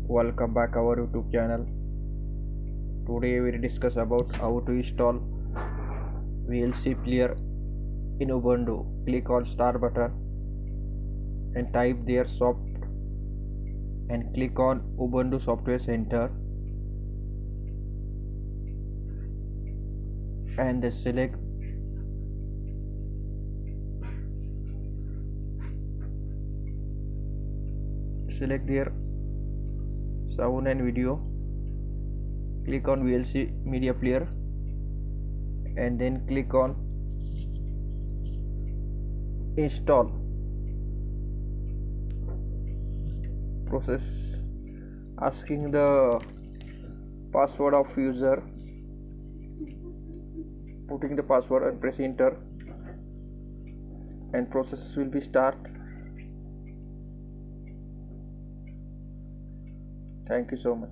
Welcome back our YouTube channel. Today we will discuss about how to install VLC player in Ubuntu. Click on start button and type there soft and click on Ubuntu Software Center and select there sound and video. Click on VLC media player and then click on install. Process asking the password of user, putting the password and press enter and process will be start. Thank you so much.